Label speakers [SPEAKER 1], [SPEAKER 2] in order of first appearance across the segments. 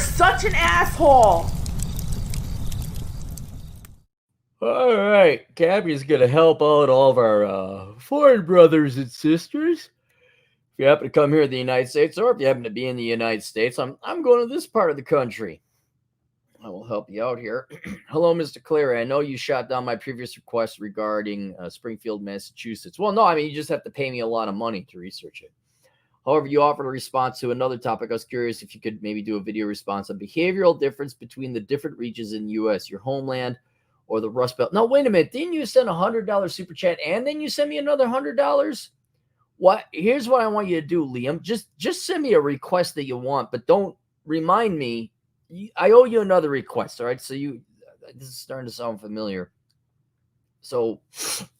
[SPEAKER 1] such an asshole.
[SPEAKER 2] All right, Gabby's gonna help out all of our foreign brothers and sisters. If you happen to come here in the United States, or if you happen to be in the United States, I'm going to this part of the country. I will help you out here. Hello, Mr. Cleary. I know you shot down my previous request regarding Springfield, Massachusetts. Well, no, I mean, you just have to pay me a lot of money to research it. However, you offered a response to another topic. I was curious if you could maybe do a video response on behavioral difference between the different regions in the U.S., your homeland or the Rust Belt. No, wait a minute. Didn't you send $100 super chat and then you send me another $100? What? Here's what I want you to do, Liam. Just send me a request that you want, but don't remind me. I owe you another request, all right? So this is starting to sound familiar. So,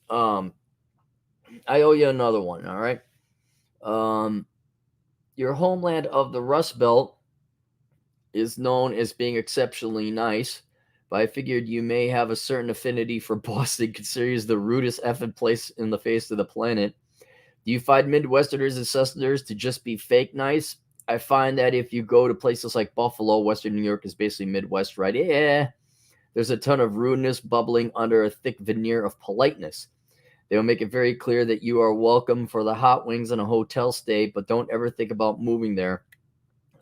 [SPEAKER 2] I owe you another one, all right? Your homeland of the Rust Belt is known as being exceptionally nice, but I figured you may have a certain affinity for Boston, considering it's the rudest effing place in the face of the planet. Do you find Midwesterners and Southerners to just be fake nice? I find that if you go to places like Buffalo, Western New York is basically Midwest, right? Yeah, there's a ton of rudeness bubbling under a thick veneer of politeness. They will make it very clear that you are welcome for the hot wings and a hotel stay, but don't ever think about moving there.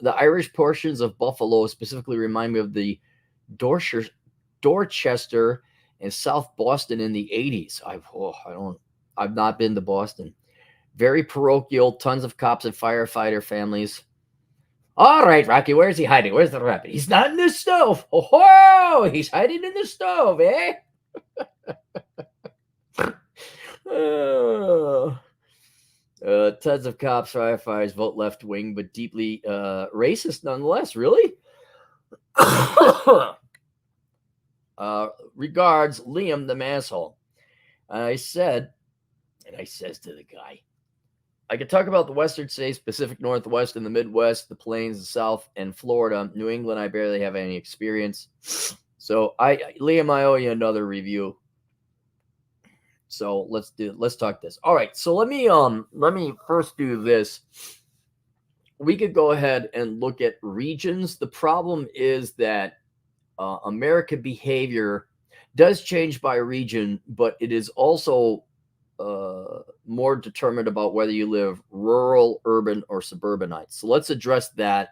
[SPEAKER 2] The Irish portions of Buffalo specifically remind me of the Dorchester and South Boston in the 80s. I've not been to Boston. Very parochial, tons of cops and firefighter families. All right, Rocky, where's he hiding? Where's the rabbit? He's not in the stove. Oh, he's hiding in the stove, eh? Tons of cops, firefighters, vote left wing, but deeply racist nonetheless. Really? Regards, Liam the masshole. I said, and I says to the guy, I could talk about the Western states, Pacific Northwest and the Midwest, the Plains, the South, and Florida. New England, I barely have any experience. So, Liam, I owe you another review. So let's talk this. All right. So let me first do this. We could go ahead and look at regions. The problem is that American behavior does change by region, but it is also more determined about whether you live rural, urban, or suburbanite. So let's address that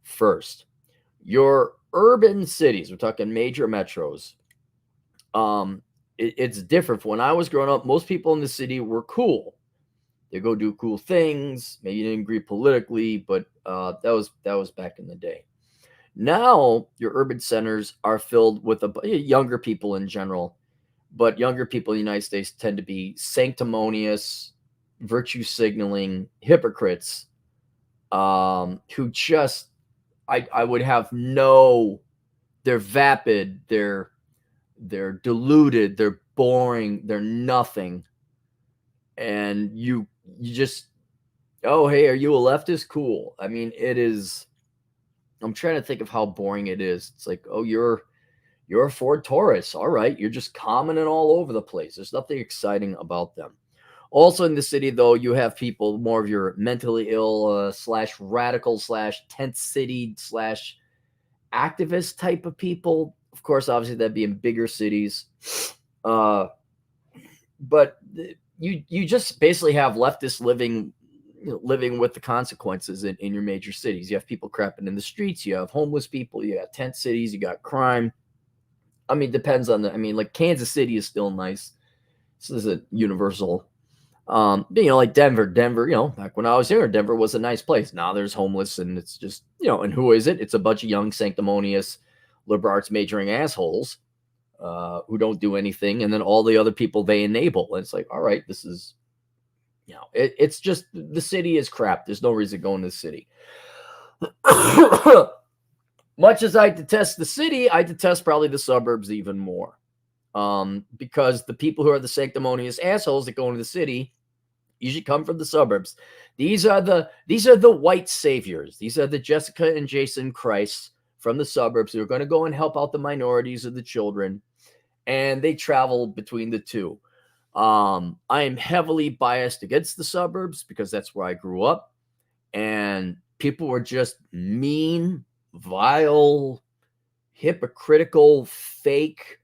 [SPEAKER 2] first. Your urban cities, we're talking major metros. It's different. When I was growing up, most people in the city were cool. They go do cool things. Maybe you didn't agree politically, but that was back in the day. Now your urban centers are filled with younger people in general. But younger people in the United States tend to be sanctimonious, virtue signaling hypocrites who just, I would have they're vapid, they're deluded, they're boring, they're nothing. And you just, oh, hey, are you a leftist? Cool. I mean, I'm trying to think of how boring it is. It's like, oh, you're a Ford Taurus. All right. You're just commenting all over the place. There's nothing exciting about them. Also in the city, though, you have people, more of your mentally ill slash radical slash tent city slash activist type of people. Of course, obviously, that'd be in bigger cities. But you just basically have leftists living with the consequences in your major cities. You have people crapping in the streets. You have homeless people. You got tent cities. You got crime. I mean, depends on like Kansas City is still nice. This is a universal. Like Denver, back when I was here, Denver was a nice place. Now there's homeless and it's just, and who is it? It's a bunch of young, sanctimonious, liberal arts majoring assholes who don't do anything. And then all the other people they enable. And it's like, all right, this is, it's just, the city is crap. There's no reason to go into the city. Much as I detest the city, I detest probably the suburbs even more. Because the people who are the sanctimonious assholes that go into the city usually come from the suburbs. These are the white saviors. These are the Jessica and Jason Christs from the suburbs who are going to go and help out the minorities of the children. And they travel between the two. I am heavily biased against the suburbs because that's where I grew up. And people were just mean vile, hypocritical, fake,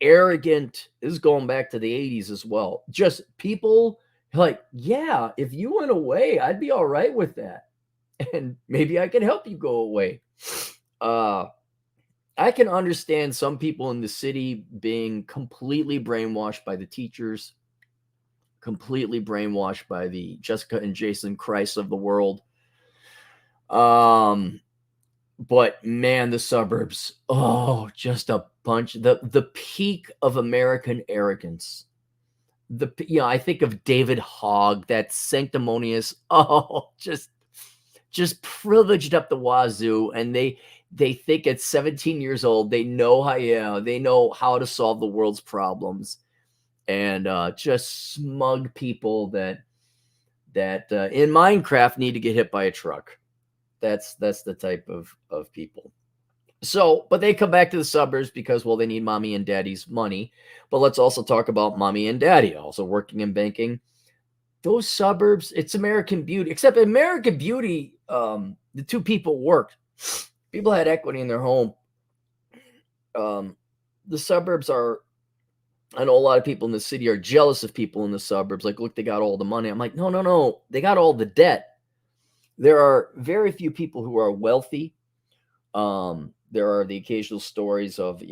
[SPEAKER 2] arrogant. This is going back to the 80s as well. Just people like, yeah, if you went away, I'd be all right with that. And maybe I can help you go away. Uh, I can understand some people in the city being completely brainwashed by the teachers, completely brainwashed by the Jessica and Jason Christ of the world. Um, but man, the suburbs, oh, just a bunch. The peak of American arrogance. I think of David Hogg, that sanctimonious, oh, just privileged up the wazoo, and they think at 17 years old they know how to solve the world's problems, and just smug people that in Minecraft need to get hit by a truck. That's the type of people. So, but they come back to the suburbs because, well, they need mommy and daddy's money. But let's also talk about mommy and daddy also working in banking. Those suburbs, it's American Beauty, except American Beauty, the two people worked. People had equity in their home. The suburbs are, I know a lot of people in the city are jealous of people in the suburbs. Like, look, they got all the money. I'm like, no, no, no. They got all the debt. There are very few people who are wealthy. There are the occasional stories of,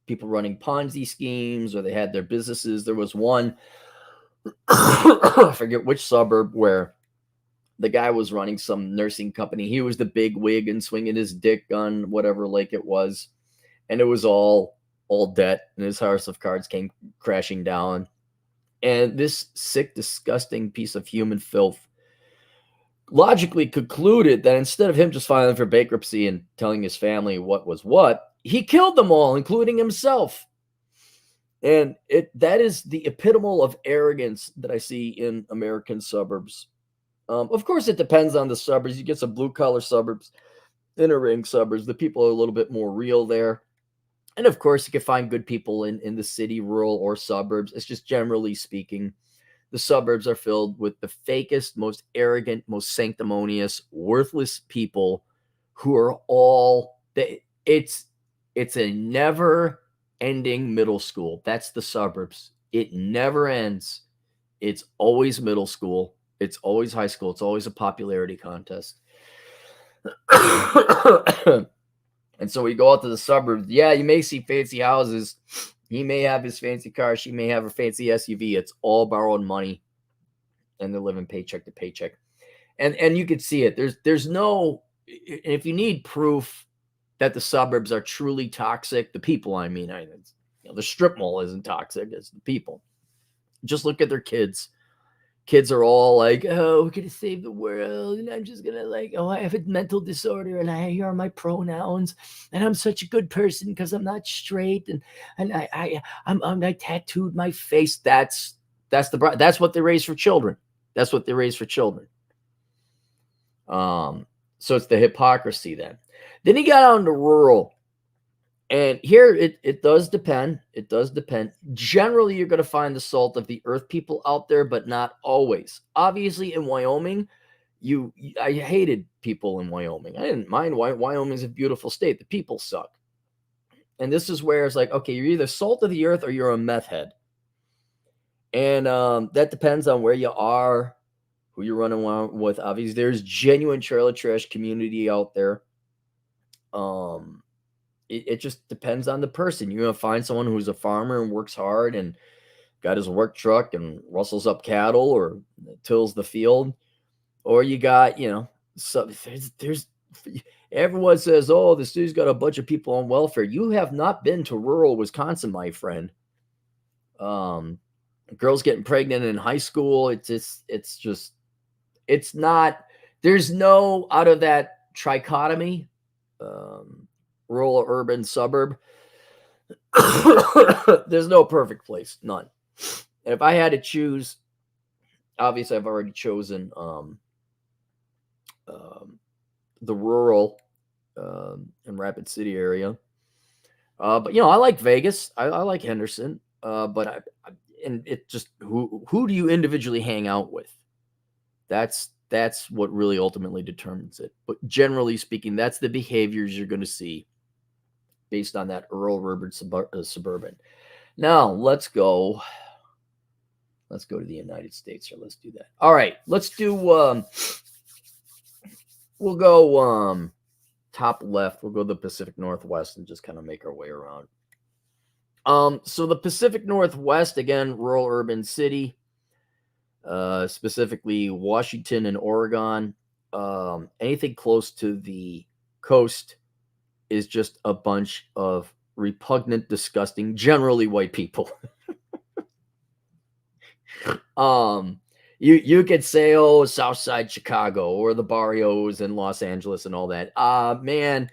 [SPEAKER 2] people running Ponzi schemes, or they had their businesses. There was one, I forget which suburb, where the guy was running some nursing company. He was the big wig and swinging his dick on whatever lake it was. And it was all debt. And his house of cards came crashing down. And this sick, disgusting piece of human filth logically concluded that instead of him just filing for bankruptcy and telling his family what was what, he killed them all, including himself. And that is the epitome of arrogance that I see in American suburbs. Of course, it depends on the suburbs. You get some blue-collar suburbs, inner ring suburbs. The people are a little bit more real there. And of course, you can find good people in the city, rural, or suburbs. It's just generally speaking, the suburbs are filled with the fakest, most arrogant, most sanctimonious, worthless people who are it's a never-ending middle school. That's the suburbs. It never ends. It's always middle school. It's always high school. It's always a popularity contest. And so we go out to the suburbs. Yeah, you may see fancy houses. He may have his fancy car. She may have her fancy SUV. It's all borrowed money, and they're living paycheck to paycheck. And you can see it. There's no. If you need proof that the suburbs are truly toxic, the people. The strip mall isn't toxic. It's the people. Just look at their kids. Kids are all like, oh, we're going to save the world. And I'm just going to I have a mental disorder and here are my pronouns. And I'm such a good person because I'm not straight. And I tattooed my face. That's what they raise for children. That's what they raise for children. So it's the hypocrisy then. Then he got on to rural. And here it does depend. It does depend. Generally, you're going to find the salt of the earth people out there, but not always. Obviously, in Wyoming, I hated people in Wyoming. I didn't mind. Wyoming's a beautiful state. The people suck. And this is where it's like, okay, you're either salt of the earth or you're a meth head. And that depends on where you are, who you're running around with. Obviously, there's genuine trailer trash community out there. It just depends on the person. You're going to find someone who's a farmer and works hard and got his work truck and rustles up cattle or tills the field. Or you got, there's everyone says, oh, the city's got a bunch of people on welfare. You have not been to rural Wisconsin, my friend. Girls getting pregnant in high school. It's not, there's no, out of that trichotomy, rural or urban suburb, there's no perfect place. None. And if I had to choose, obviously I've already chosen the rural and Rapid City area. But I like Vegas. I like Henderson. And it just, who do you individually hang out with? That's that's what really ultimately determines it. But generally speaking, that's the behaviors you're going to see based on that rural urban suburban. Now let's go to the United States here. Let's do that. All right, let's do we'll go top left. We'll go to the Pacific Northwest and just kind of make our way around. So the Pacific Northwest, again, rural urban city, specifically Washington and Oregon. Anything close to the coast is just a bunch of repugnant, disgusting, generally white people. You could say, oh, Southside Chicago or the barrios in Los Angeles and all that. Man,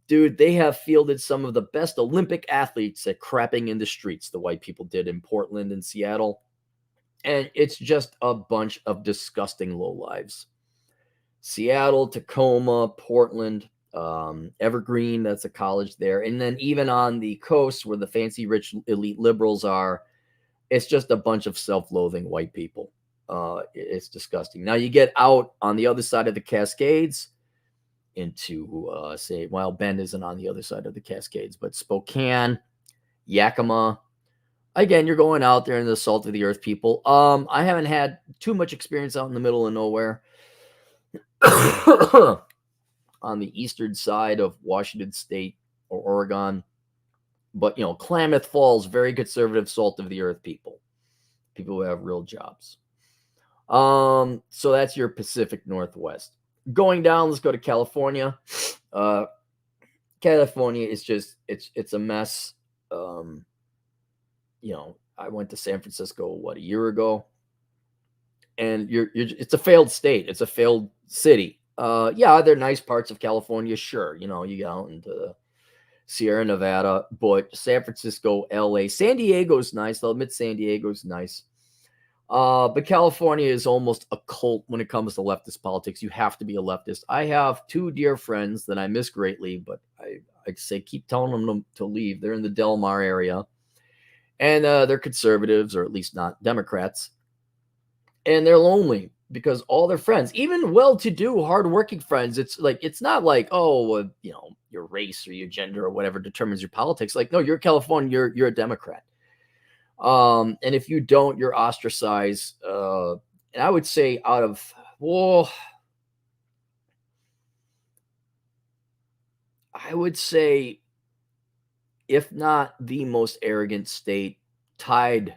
[SPEAKER 2] dude, they have fielded some of the best Olympic athletes at crapping in the streets, the white people did in Portland and Seattle. And it's just a bunch of disgusting lowlives. Seattle, Tacoma, Portland, Evergreen, that's a college there. And then even on the coast where the fancy, rich, elite liberals are, it's just a bunch of self-loathing white people. It's disgusting. Now you get out on the other side of the Cascades into, say, well, Bend isn't on the other side of the Cascades, but Spokane, Yakima. Again, you're going out there in the salt of the earth people. I haven't had too much experience out in the middle of nowhere. On the eastern side of Washington State or Oregon. But, Klamath Falls, very conservative salt of the earth people who have real jobs. So that's your Pacific Northwest. Going down, let's go to California. California is just, it's a mess. I went to San Francisco, a year ago, and it's a failed state. It's a failed city. Yeah, there are nice parts of California. Sure. You get out into the Sierra Nevada, but San Francisco, LA, San Diego's nice. I'll admit San Diego's nice. But California is almost a cult when it comes to leftist politics. You have to be a leftist. I have two dear friends that I miss greatly, but I'd say keep telling them to leave. They're in the Del Mar area, and they're conservatives, or at least not Democrats. And they're lonely because all their friends, even well-to-do, hardworking friends, it's not like, oh, your race or your gender or whatever determines your politics. Like, no, you're California, you're a Democrat. And if you don't, you're ostracized. And I would say I would say, if not the most arrogant state, the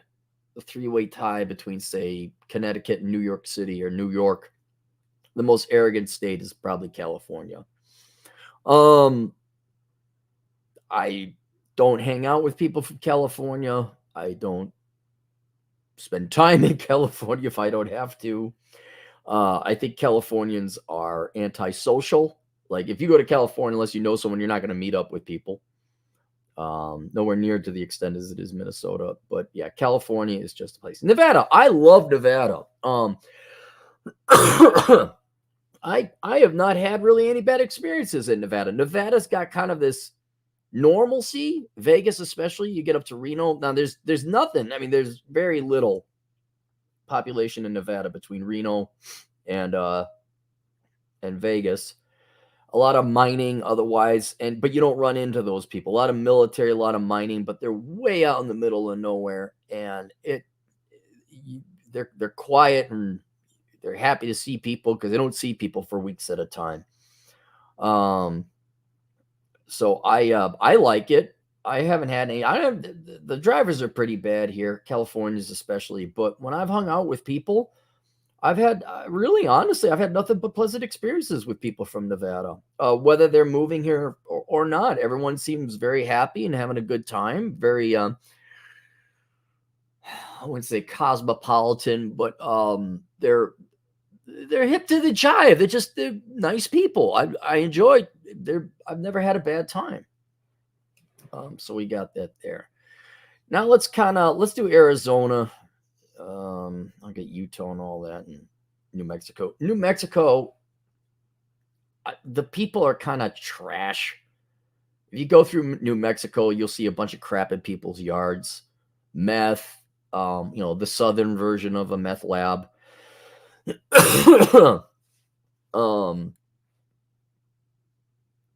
[SPEAKER 2] three-way tie between, say, Connecticut and New York City, or New York, the most arrogant state is probably California. I don't hang out with people from California. I don't spend time in California if I don't have to. I think Californians are antisocial. Like, if you go to California, unless you know someone, you're not going to meet up with people. Nowhere near to the extent as it is Minnesota. But yeah, California is just a place. Nevada, I love Nevada. I have not had really any bad experiences in Nevada. Nevada's got kind of this normalcy. Vegas, especially, you get up to Reno. Now there's nothing. I mean, there's very little population in Nevada between Reno and Vegas. A lot of mining otherwise, but you don't run into those people. A lot of military, a lot of mining, but they're way out in the middle of nowhere, and they're quiet, and they're happy to see people because they don't see people for weeks at a time. So I like it. I haven't had any. The drivers are pretty bad here, Californians especially. But when I've hung out with people, I've had really, honestly, I've had nothing but pleasant experiences with people from Nevada. Whether they're moving here or not, everyone seems very happy and having a good time. Very, I wouldn't say cosmopolitan, but they're hip to the jive. They're nice people. I enjoy. I've never had a bad time. So we got that there. Now let's do Arizona. I'll get Utah and all that, and New Mexico. New Mexico, the people are kind of trash. If you go through New Mexico, you'll see a bunch of crap in people's yards. Meth, the southern version of a meth lab. Um,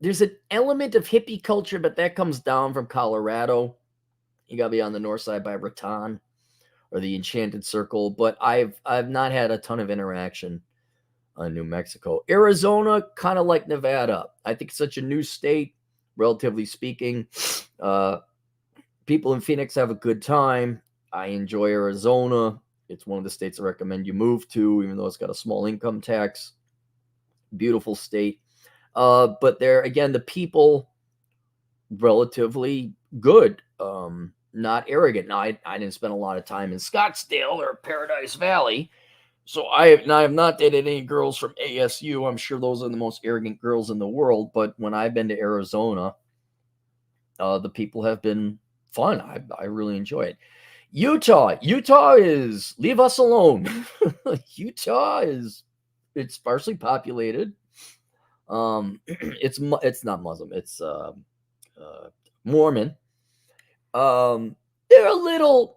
[SPEAKER 2] there's an element of hippie culture, but that comes down from Colorado. You gotta be on the north side by Raton or the Enchanted Circle. But I've not had a ton of interaction on New Mexico. Arizona, kind of like Nevada. I think it's such a new state, relatively speaking. People in Phoenix have a good time. I enjoy Arizona. It's one of the states I recommend you move to, even though it's got a small income tax. Beautiful state. But there again, the people relatively good, not arrogant. Now, I didn't spend a lot of time in Scottsdale or Paradise Valley, so I have not dated any girls from ASU. I'm sure those are the most arrogant girls in the world. But when I've been to Arizona, the people have been fun. I really enjoy it. Utah is leave us alone. Utah it's sparsely populated. It's not Muslim. It's Mormon. They're a little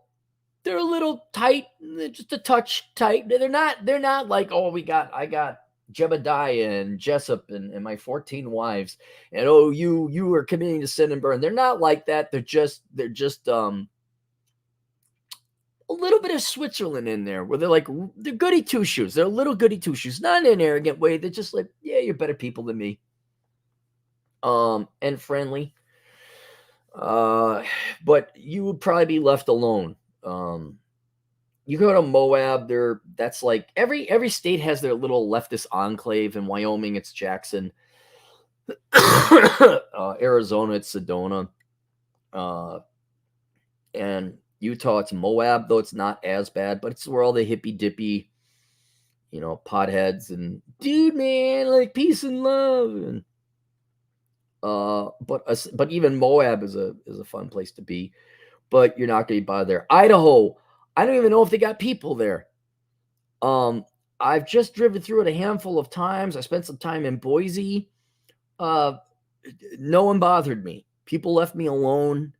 [SPEAKER 2] tight, just a touch tight. They're not like, oh, I got Jebediah and Jessup and my 14 wives, and oh, you are committing to sin and burn. They're not like that. They're just a little bit of Switzerland in there, where they're goody two shoes. They're a little goody two shoes, not in an arrogant way. They're just like, yeah, you're better people than me. And friendly. But you would probably be left alone. You go to Moab, that's like every state has their little leftist enclave. In Wyoming, it's Jackson. Arizona, it's Sedona. And Utah, it's Moab, though it's not as bad, but it's where all the hippy dippy, potheads and dude, man, like peace and love. And but even Moab is a fun place to be, but you're not going to be there. Idaho, I don't even know if they got people there. I've just driven through it a handful of times. I spent some time in Boise. No one bothered me. People left me alone.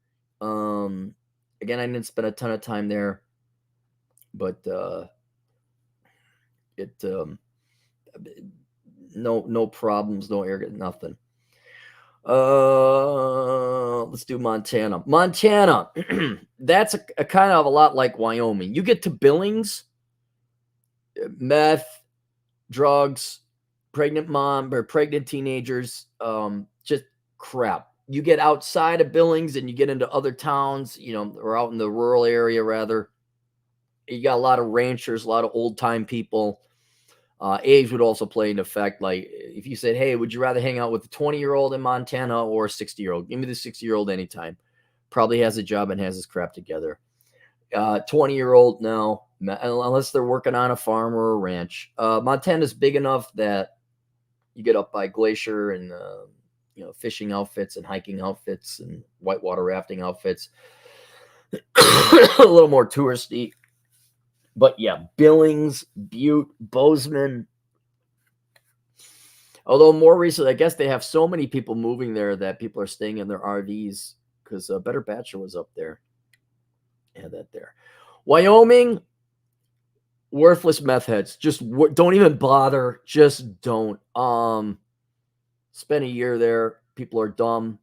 [SPEAKER 2] Again, I didn't spend a ton of time there, but no problems, no arrogant, nothing. Let's do Montana. Montana, that's a kind of a lot like Wyoming. You get to Billings, meth, drugs, pregnant mom or pregnant teenagers, just crap. You get outside of Billings and you get into other towns, or out in the rural area rather. You got a lot of ranchers, a lot of old time people. Age would also play an effect. Like if you said, hey, would you rather hang out with a 20-year-old in Montana or a 60-year-old? Give me the 60-year-old anytime. Probably has a job and has his crap together. 20-year-old, no, unless they're working on a farm or a ranch. Montana's big enough that you get up by Glacier and, fishing outfits and hiking outfits and whitewater rafting outfits. A little more touristy. But yeah, Billings, Butte, Bozeman. Although more recently, I guess they have so many people moving there that people are staying in their RVs because Better Bachelor was up there. Had that there. Wyoming, worthless meth heads. Just don't even bother. Just don't. Spend a year there. People are dumb.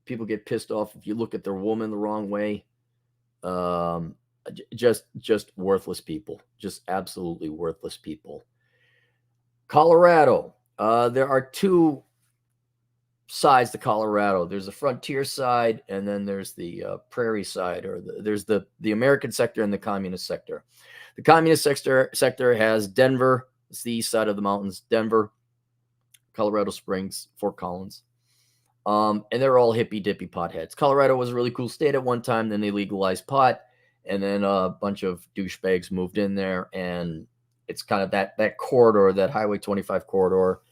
[SPEAKER 2] People get pissed off if you look at their woman the wrong way. Just worthless people. Just absolutely worthless people. Colorado. There are two sides to Colorado. There's the frontier side, and then there's the prairie side, or there's the American sector and the communist sector. The communist sector has Denver. It's the east side of the mountains. Denver, Colorado Springs, Fort Collins. And they're all hippy dippy potheads. Colorado was a really cool state at one time. Then they legalized pot, and then a bunch of douchebags moved in there, and it's kind of that corridor, that Highway 25 corridor.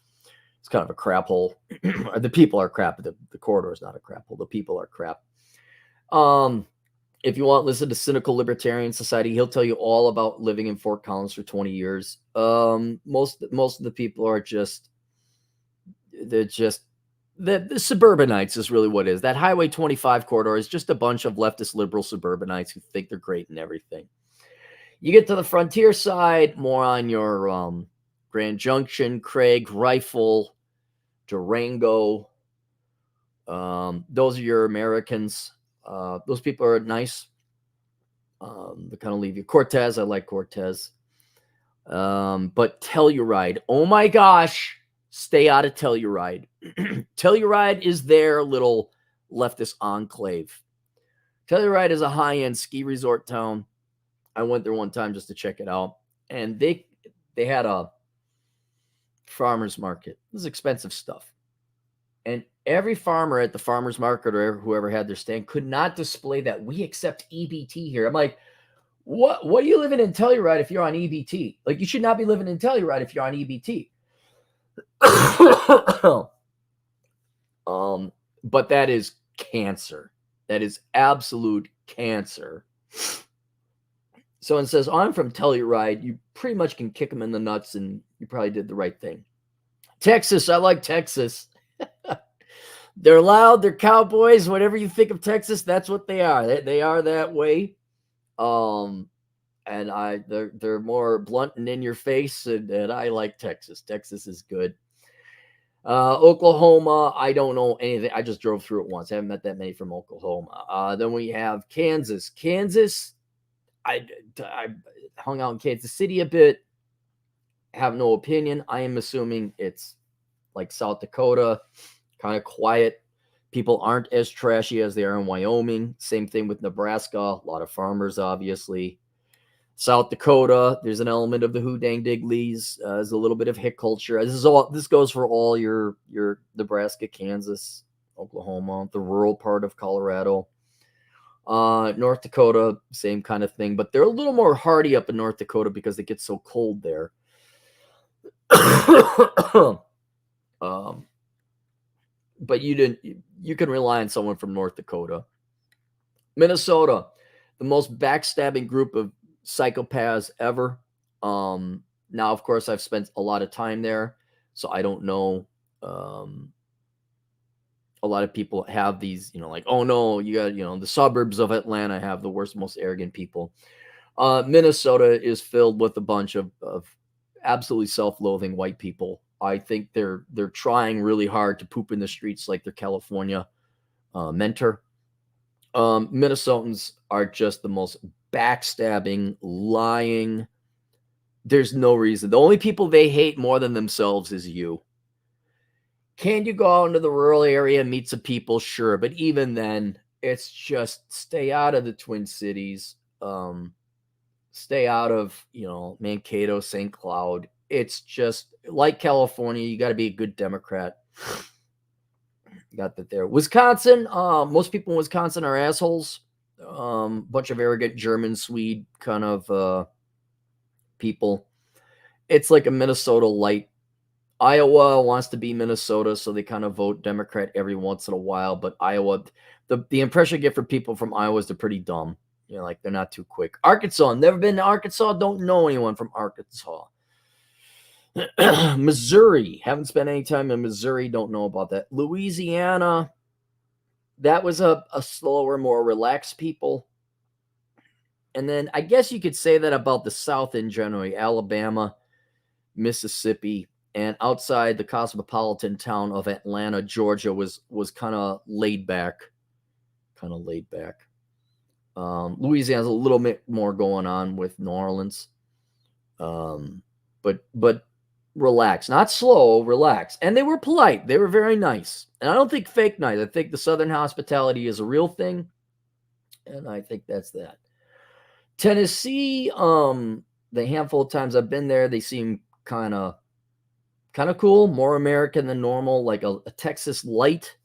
[SPEAKER 2] It's kind of a crap hole. The people are crap. The corridor is not a crap hole. The people are crap. If you want to listen to Cynical Libertarian Society, he'll tell you all about living in Fort Collins for 20 years. Most of the people are the suburbanites is really what it is. That Highway 25 corridor is just a bunch of leftist liberal suburbanites who think they're great and everything. You get to the frontier side, more on your Grand Junction, Craig, Rifle, Durango. Those are your Americans. Those people are nice. They kind of leave you. Cortez, I like Cortez. But Telluride, oh my gosh, stay out of Telluride. Telluride is their little leftist enclave. Telluride is a high-end ski resort town. I went there one time just to check it out, and they had a farmer's market. This is expensive stuff. And every farmer at the farmer's market or whoever had their stand could not display that we accept EBT here. I'm like, what are you living in Telluride if you're on EBT? Like, you should not be living in Telluride if you're on EBT. But that is cancer. That is absolute cancer. Someone says, I'm from Telluride. You pretty much can kick them in the nuts and you probably did the right thing. Texas, I like Texas. They're loud, they're cowboys. Whatever you think of Texas, that's what they are. They are that way. And they're more blunt and in your face, and I like Texas. Texas is good. Oklahoma, I don't know anything. I just drove through it once. I haven't met that many from Oklahoma. Then we have Kansas. Kansas, I hung out in Kansas City a bit. Have no opinion. I am assuming it's like South Dakota, kind of quiet. People aren't as trashy as they are in Wyoming. Same thing with Nebraska. A lot of farmers, obviously. South Dakota, there's an element of the Who Dang Digleys. There's a little bit of hick culture. This goes for all your Nebraska, Kansas, Oklahoma, the rural part of Colorado. North Dakota, same kind of thing, but they're a little more hardy up in North Dakota because it gets so cold there. But you can rely on someone from North Dakota. Minnesota, the most backstabbing group of psychopaths ever. Now, of course, I've spent a lot of time there, so I don't know. A lot of people have these, like, oh no, you got, the suburbs of Atlanta have the worst, most arrogant people. Minnesota is filled with a bunch of absolutely self-loathing white people. I think they're trying really hard to poop in the streets like they're California mentor. Minnesotans are just the most backstabbing, lying. There's no reason. The only people they hate more than themselves is you. Can you go out into the rural area and meet some people? Sure. But even then, it's just stay out of the Twin Cities. Stay out of, Mankato, St. Cloud. It's just like California. You got to be a good Democrat. Got that there. Wisconsin, most people in Wisconsin are assholes. Bunch of arrogant German, Swede kind of people. It's like a Minnesota light. Iowa wants to be Minnesota, so they kind of vote Democrat every once in a while. But Iowa, the impression I get from people from Iowa is they're pretty dumb. Like they're not too quick. Arkansas, never been to Arkansas. Don't know anyone from Arkansas. Missouri, haven't spent any time in Missouri. Don't know about that. Louisiana, that was a slower, more relaxed people. And then I guess you could say that about the South in general. Alabama, Mississippi, and outside the cosmopolitan town of Atlanta, Georgia was kind of laid back. Louisiana has a little bit more going on with New Orleans. But relax, not slow, relax. And they were polite. They were very nice. And I don't think fake nice. I think the Southern hospitality is a real thing. And I think that's that. Tennessee, the handful of times I've been there, they seem kind of cool, more American than normal, like a Texas light.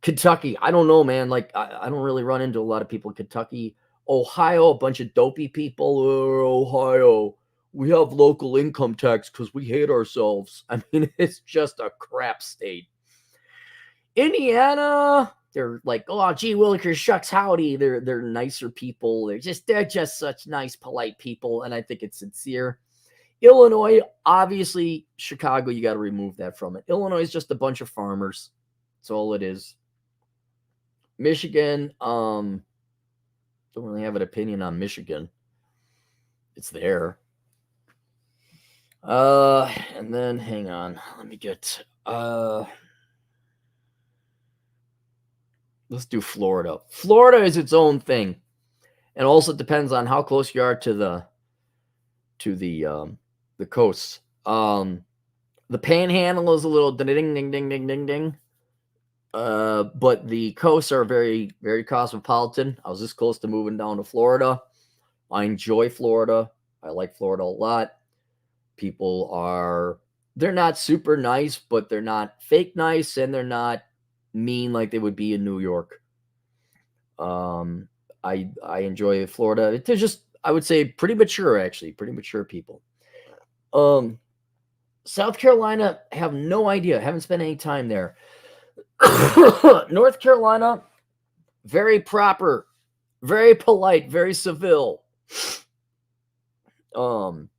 [SPEAKER 2] Kentucky, I don't know, man. Like, I don't really run into a lot of people in Kentucky. Ohio, a bunch of dopey people. Ohio, we have local income tax because we hate ourselves. I mean, it's just a crap state. Indiana, they're like, oh, gee willikers, shucks, howdy. They're nicer people. They're just such nice, polite people, and I think it's sincere. Illinois, obviously, Chicago, you got to remove that from it. Illinois is just a bunch of farmers. That's all it is. Michigan, don't really have an opinion on Michigan. It's there. And then hang on, let me get let's do Florida. Florida is its own thing, and also depends on how close you are to the coast. The Panhandle is a little ding ding ding ding ding ding. But the coasts are very very cosmopolitan. I was this close to moving down to Florida. I enjoy Florida. I like Florida a lot. People are they're not super nice, but they're not fake nice, and they're not mean like they would be in New York. Um, I enjoy Florida. They're just I would say pretty mature actually, pretty mature people. Um, South Carolina, I have no idea. Haven't spent any time there. North Carolina, very proper, very polite, very civil. Um,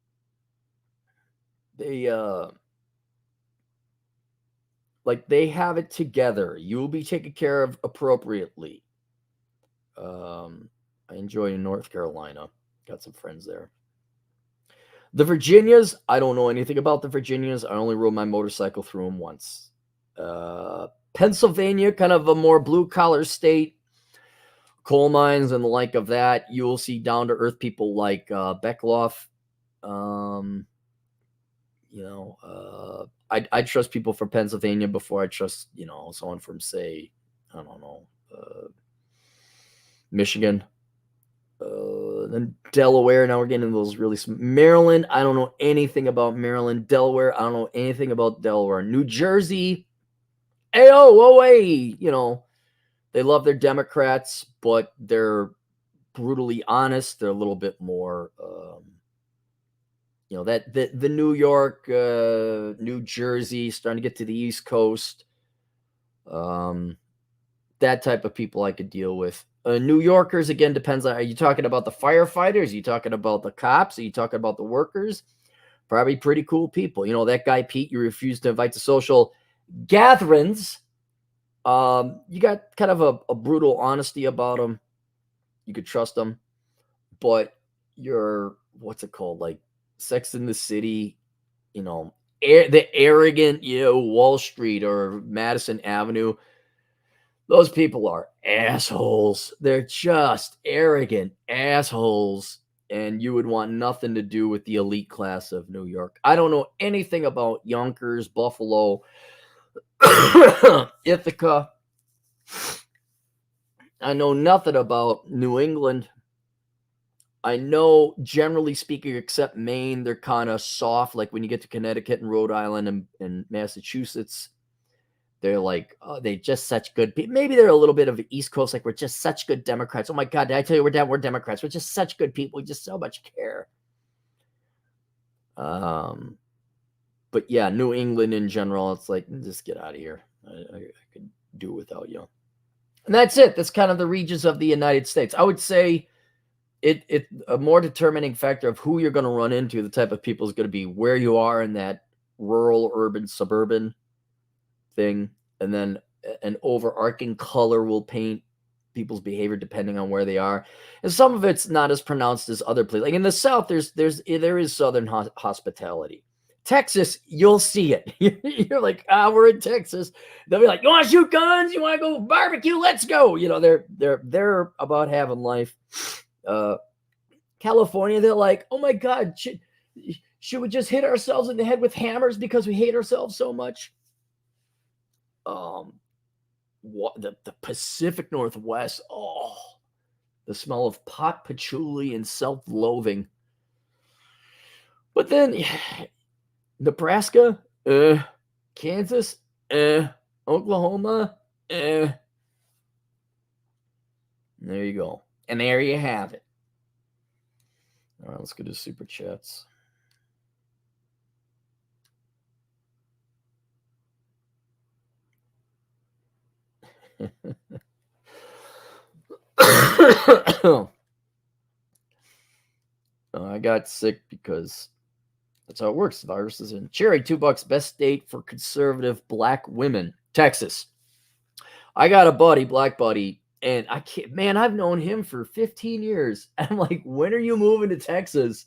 [SPEAKER 2] they like they have it together. You will be taken care of appropriately. I enjoy North Carolina. Got some friends there. The Virginias, I don't know anything about the Virginias. I only rode my motorcycle through them once. Pennsylvania, kind of a more blue collar state, coal mines and the like of that. You will see down to earth people like Beckloff. Um, I trust people from Pennsylvania before I trust someone from say I don't know Michigan. Then Delaware. Now we're getting into those really Maryland. I don't know anything about Maryland. Delaware. I don't know anything about Delaware. New Jersey. AOOA. They love their Democrats, but they're brutally honest. They're a little bit more. That the New York, New Jersey, starting to get to the East Coast. That type of people I could deal with. New Yorkers, again, depends on, are you talking about the firefighters? Are you talking about the cops? Are you talking about the workers? Probably pretty cool people. That guy, Pete, you refused to invite to social gatherings. You got kind of a brutal honesty about him. You could trust him. But you're, what's it called? Like Sex in the City, the arrogant, Wall Street or Madison Avenue. Those people are assholes. They're just arrogant assholes. And you would want nothing to do with the elite class of New York. I don't know anything about Yonkers, Buffalo, Ithaca. I know nothing about New England. I know, generally speaking, except Maine, they're kind of soft. Like when you get to Connecticut and Rhode Island and Massachusetts, they're like, oh, they're just such good people. Maybe they're a little bit of the East Coast, like we're just such good Democrats. Oh my God, did I tell you we're Democrats? We're just such good people. We just so much care. But yeah, New England in general, it's like, just get out of here. I could do without you. And that's it. That's kind of the regions of the United States. I would say it a more determining factor of who you're going to run into, the type of people is going to be where you are in that rural, urban, suburban thing, and then an overarching color will paint people's behavior depending on where they are. And some of it's not as pronounced as other places. Like in the South, there is Southern hospitality. Texas, you'll see it. You're like, we're in Texas. They'll be like, you want to shoot guns? You want to go barbecue? Let's go. They're about having life. California, they're like, oh my God, should we just hit ourselves in the head with hammers because we hate ourselves so much? The Pacific Northwest, the smell of pot patchouli and self-loathing. But then Nebraska, Kansas, Oklahoma, there you go. And there you have it. All right, let's go to super chats. I got sick because that's how it works. The virus is in. Cherry, $2. Best state for conservative black women. Texas. I got a buddy, black buddy, and I can't, man, I've known him for 15 years. I'm like, when are you moving to Texas?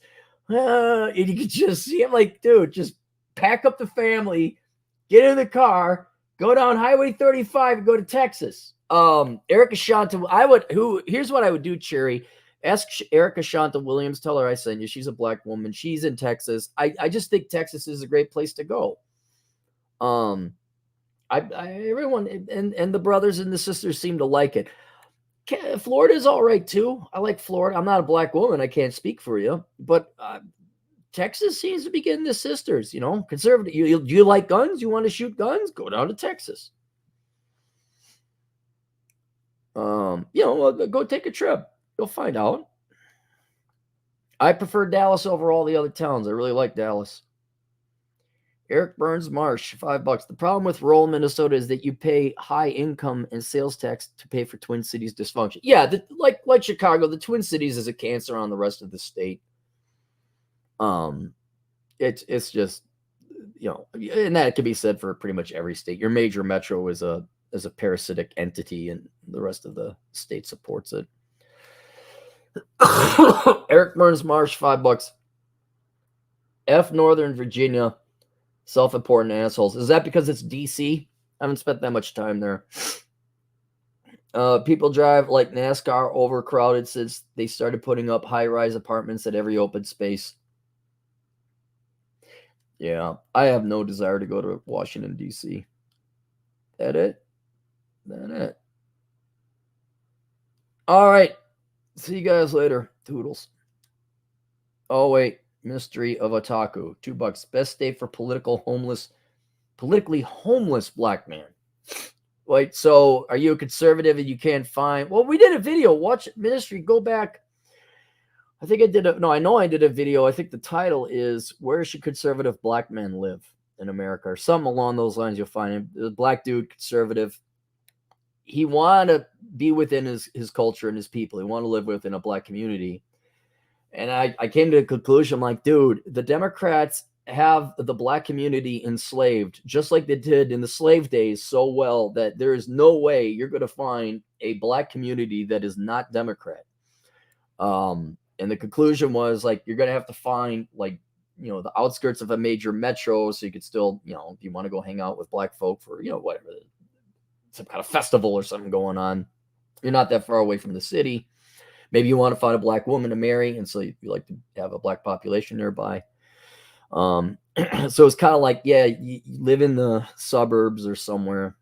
[SPEAKER 2] And you could just see him like, dude, just pack up the family, get in the car, go down Highway 35 and go to Texas. Erica Shanta, here's what I would do, Cherry. Ask Erica Shanta Williams, tell her I sent you. She's a black woman. She's in Texas. I just think Texas is a great place to go. Everyone and the brothers and the sisters seem to like it. Florida's all right too. I like Florida. I'm not a black woman. I can't speak for you, but Texas seems to be getting the sisters. Conservative. You like guns? You want to shoot guns? Go down to Texas. Go take a trip. You'll find out. I prefer Dallas over all the other towns. I really like Dallas. Eric Burns Marsh, $5. The problem with rural Minnesota is that you pay high income and sales tax to pay for Twin Cities dysfunction. Yeah, like Chicago, the Twin Cities is a cancer on the rest of the state. It's just, and that can be said for pretty much every state. Your major metro is a parasitic entity, and the rest of the state supports it. Eric Burns Marsh, $5. F Northern Virginia. Self-important assholes. Is that because it's DC? I haven't spent that much time there. People drive like NASCAR, overcrowded since they started putting up high-rise apartments at every open space. Yeah, I have no desire to go to Washington, D.C. That it? All right. See you guys later. Toodles. Oh, wait. Mystery of Otaku, $2. Best state for politically homeless black man. Wait, so are you a conservative and you can't find? Well, we did a video. Watch Ministry. Go back. I think I did I know I did a video. I think the title is "Where Should Conservative Black Men Live in America?" or something along those lines. You'll find him. The black dude, conservative. He wanted to be within his culture and his people. He wanted to live within a black community. And I came to the conclusion, I'm like, dude, the Democrats have the black community enslaved, just like they did in the slave days, so well that there is no way you're going to find a black community that is not Democrat. And the conclusion was, like, you're going to have to find, like, the outskirts of a major metro so you could still, if you want to go hang out with black folk for, whatever, some kind of festival or something going on, you're not that far away from the city. Maybe you want to find a black woman to marry, and so you like to have a black population nearby. So it's kind of like, yeah, you live in the suburbs or somewhere.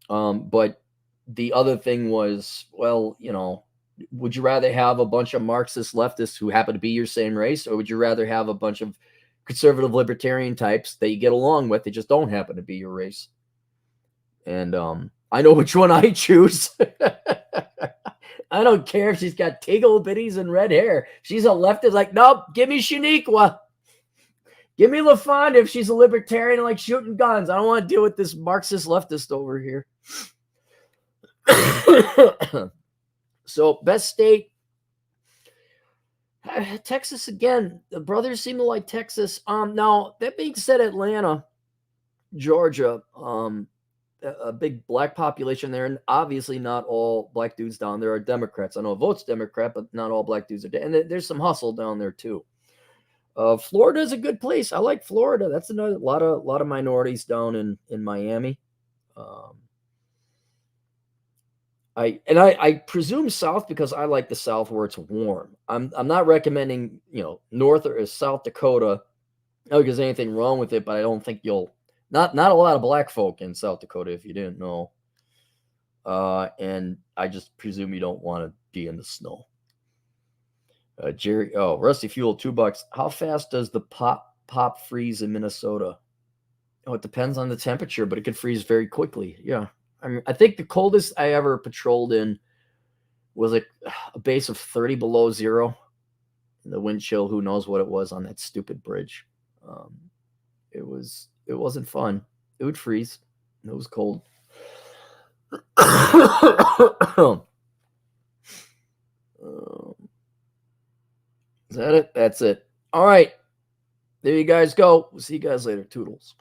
[SPEAKER 2] But the other thing was, well, would you rather have a bunch of Marxist leftists who happen to be your same race, or would you rather have a bunch of conservative libertarian types that you get along with that just don't happen to be your race? And I know which one I choose. I don't care if she's got tiggle bitties and red hair. She's a leftist. Like, nope, give me Shaniqua. Give me LaFonda if she's a libertarian and like shooting guns. I don't want to deal with this Marxist leftist over here. So, best state. Texas again. The brothers seem to like Texas. Now, that being said, Atlanta, Georgia, a big black population there, and obviously not all black dudes down there are Democrats. I know a vote's Democrat, but not all black dudes are. And there's some hustle down there too. Florida is a good place. I like Florida. That's another lot of minorities down in Miami. I presume South because I like the South where it's warm. I'm not recommending North or South Dakota. I don't think there's anything wrong with it, but I don't think you'll. Not a lot of black folk in South Dakota, if you didn't know. And I just presume you don't want to be in the snow. Rusty Fuel, $2. How fast does the pop freeze in Minnesota? Oh, it depends on the temperature, but it can freeze very quickly. Yeah. I think the coldest I ever patrolled in was like a base of 30 below zero. The wind chill, who knows what it was on that stupid bridge. It wasn't fun. It would freeze. It was cold. Is that it? That's it. All right. There you guys go. We'll see you guys later. Toodles.